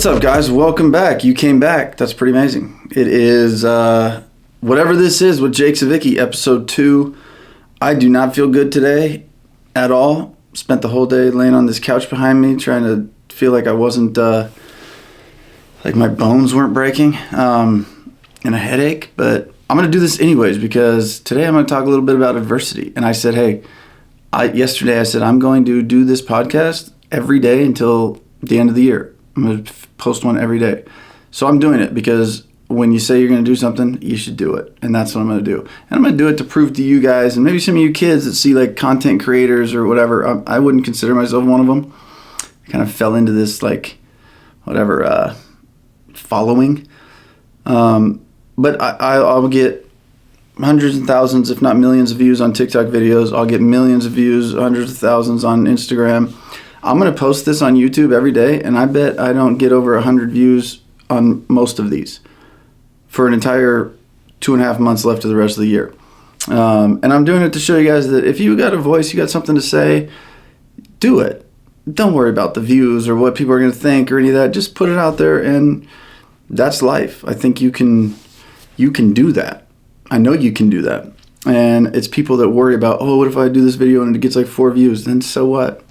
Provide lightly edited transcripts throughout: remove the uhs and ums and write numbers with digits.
What's up, guys? Welcome back. You came back. That's pretty amazing. It is, whatever this is with Jake Savicki, episode 2. I do not feel good today at all. Spent the whole day laying on this couch behind me, trying to feel like I wasn't, like my bones weren't breaking, and a headache. But I'm going to do this anyways because today I'm going to talk a little bit about adversity. And I said, hey, yesterday I said I'm going to do this podcast every day until the end of the year. I'm going to post one every day. So I'm doing it because when you say you're going to do something, you should do it. And that's what I'm going to do. And I'm going to do it to prove to you guys, and maybe some of you kids that see like content creators or whatever. I wouldn't consider myself one of them. I kind of fell into this like, whatever, following. But I'll get hundreds and thousands, if not millions of views on TikTok videos. I'll get millions of views, hundreds of thousands on Instagram. I'm going to post this on YouTube every day, and I bet I don't get over 100 views on most of these for an entire 2.5 months left of the rest of the year. And I'm doing it to show you guys that if you got a voice, you got something to say, do it. Don't worry about the views or what people are going to think or any of that. Just put it out there, and that's life. I think you can do that. I know you can do that. And it's people that worry about, oh, what if I do this video and it gets like 4 views? Then so what?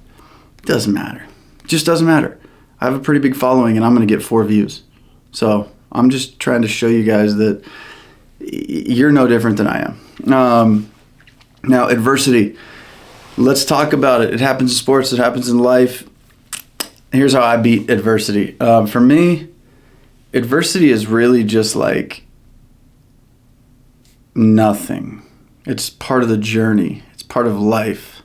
Doesn't matter. It just doesn't matter. I have a pretty big following and I'm going to get 4 views. So I'm just trying to show you guys that you're no different than I am. Now, adversity. Let's talk about it. It happens in sports. It happens in life. Here's how I beat adversity. For me, adversity is really just like nothing. It's part of the journey. It's part of life.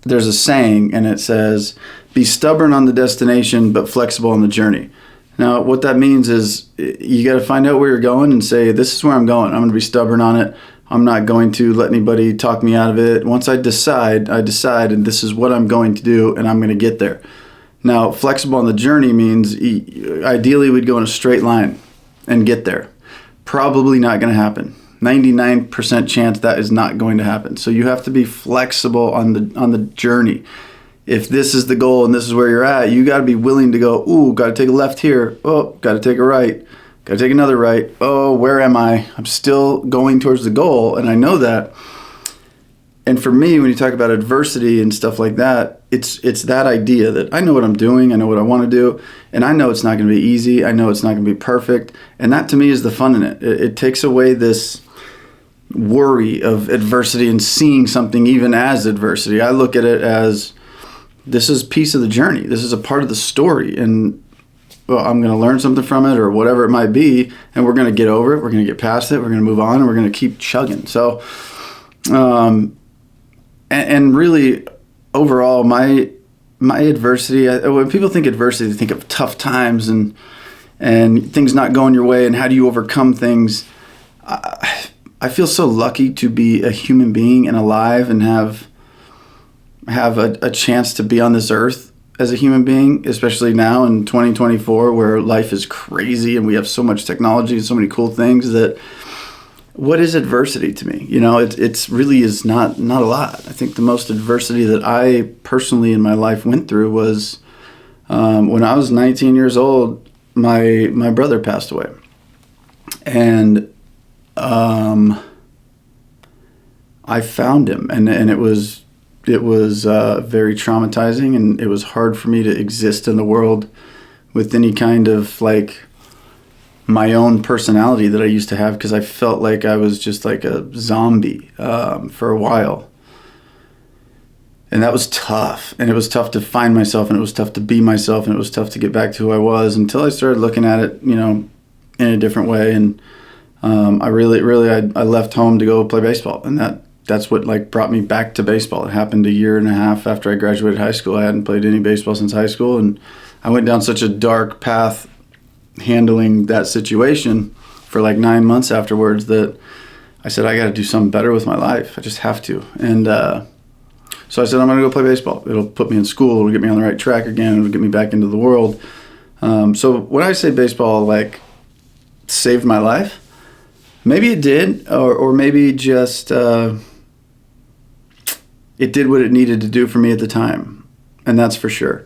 There's a saying, and it says, be stubborn on the destination, but flexible on the journey. Now, what that means is you got to find out where you're going and say, this is where I'm going. I'm going to be stubborn on it. I'm not going to let anybody talk me out of it. Once I decide, and this is what I'm going to do, and I'm going to get there. Now, flexible on the journey means ideally we'd go in a straight line and get there. Probably not going to happen. 99% chance that is not going to happen. So you have to be flexible on the journey. If this is the goal and this is where you're at, you got to be willing to go, ooh, got to take a left here. Oh, got to take a right. Got to take another right. Oh, where am I? I'm still going towards the goal, and I know that. And for me, when you talk about adversity and stuff like that, it's that idea that I know what I'm doing, I know what I want to do, and I know it's not going to be easy. I know it's not going to be perfect. And that to me is the fun in it. It takes away this worry of adversity and seeing something even as adversity. I look at it as this is a piece of the journey. This is a part of the story, and well, I'm going to learn something from it or whatever it might be, and we're going to get over it. We're going to get past it. We're going to move on, and we're going to keep chugging. So, and really, overall, my adversity. When people think adversity, they think of tough times and things not going your way, and how do you overcome things. I feel so lucky to be a human being and alive and have a chance to be on this earth as a human being, especially now in 2024 where life is crazy and we have so much technology and so many cool things. That what is adversity to me? You know, it's really is not a lot. I think the most adversity that I personally in my life went through was when I was 19 years old, my brother passed away. And I found him, and it was very traumatizing, and it was hard for me to exist in the world with any kind of like my own personality that I used to have, because I felt like I was just like a zombie for a while. And that was tough, and it was tough to find myself, and it was tough to be myself, and it was tough to get back to who I was until I started looking at it, you know, in a different way. And I left home to go play baseball, and that's what like brought me back to baseball. It happened 1.5 years after I graduated high school. I hadn't played any baseball since high school, and I went down such a dark path handling that situation for like 9 months afterwards that I said, I got to do something better with my life. I just have to. And so I said, I'm going to go play baseball. It'll put me in school. It'll get me on the right track again. It'll get me back into the world. So when I say baseball, like, saved my life, maybe it did, or maybe just it did what it needed to do for me at the time, and that's for sure.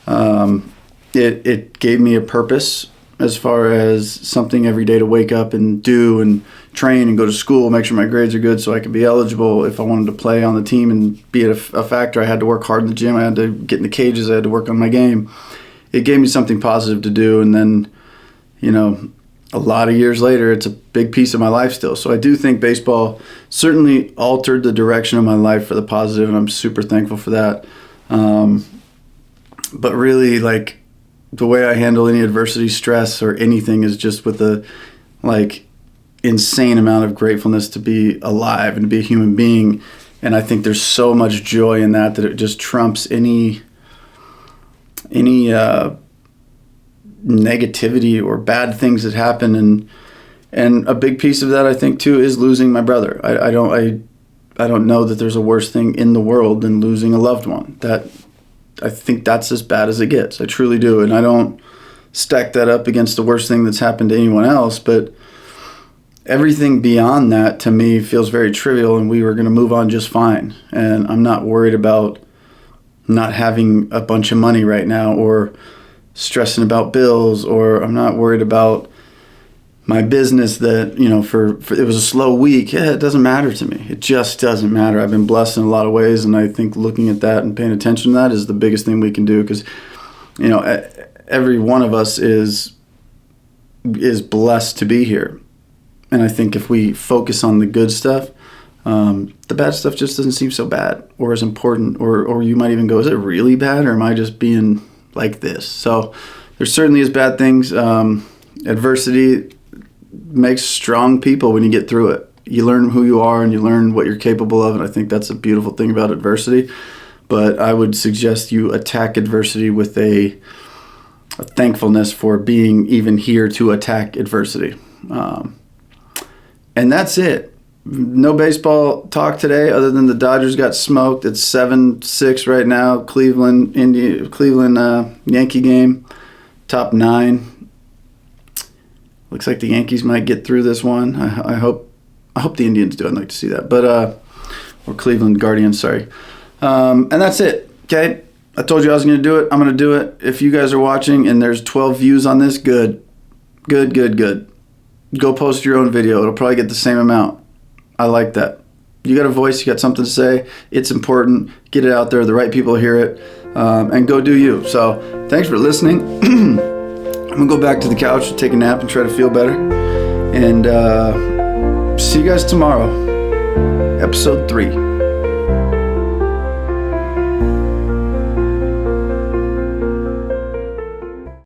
It gave me a purpose as far as something every day to wake up and do and train and go to school, make sure my grades are good so I could be eligible. If I wanted to play on the team and be a factor, I had to work hard in the gym. I had to get in the cages. I had to work on my game. It gave me something positive to do. And then, a lot of years later, it's a big piece of my life still. So I do think baseball certainly altered the direction of my life for the positive, and I'm super thankful for that. But really, like, the way I handle any adversity, stress, or anything is just with a, insane amount of gratefulness to be alive and to be a human being. And I think there's so much joy in that it just trumps any negativity or bad things that happen. And a big piece of that, I think, too, is losing my brother. I don't know that there's a worse thing in the world than losing a loved one. I think that's as bad as it gets. I truly do. And I don't stack that up against the worst thing that's happened to anyone else. But everything beyond that, to me, feels very trivial, and we were going to move on just fine. And I'm not worried about not having a bunch of money right now, or stressing about bills, or I'm not worried about my business that, for it was a slow week. Yeah, it doesn't matter to me. It just doesn't matter. I've been blessed in a lot of ways, and I think looking at that and paying attention to that is the biggest thing we can do, because, every one of us is blessed to be here. And I think if we focus on the good stuff, the bad stuff just doesn't seem so bad or as important, or you might even go, is it really bad, or am I just being like this? So there certainly is bad things. Adversity makes strong people when you get through it. You learn who you are and you learn what you're capable of, and I think that's a beautiful thing about adversity. But I would suggest you attack adversity with a thankfulness for being even here to attack adversity. And that's it. No baseball talk today other than the Dodgers got smoked. It's 7-6 right now. Cleveland Yankee game, top 9. Looks like the Yankees might get through this one. I hope the Indians do. I'd like to see that. But or Cleveland Guardians, sorry. And that's it. Okay? I told you I was going to do it. I'm going to do it. If you guys are watching and there's 12 views on this, good. Go post your own video. It'll probably get the same amount. I like that. You got a voice. You got something to say. It's important. Get it out there. The right people hear it. And go do you. So thanks for listening. I'm going to go back to the couch and take a nap and try to feel better. And see you guys tomorrow. Episode 3.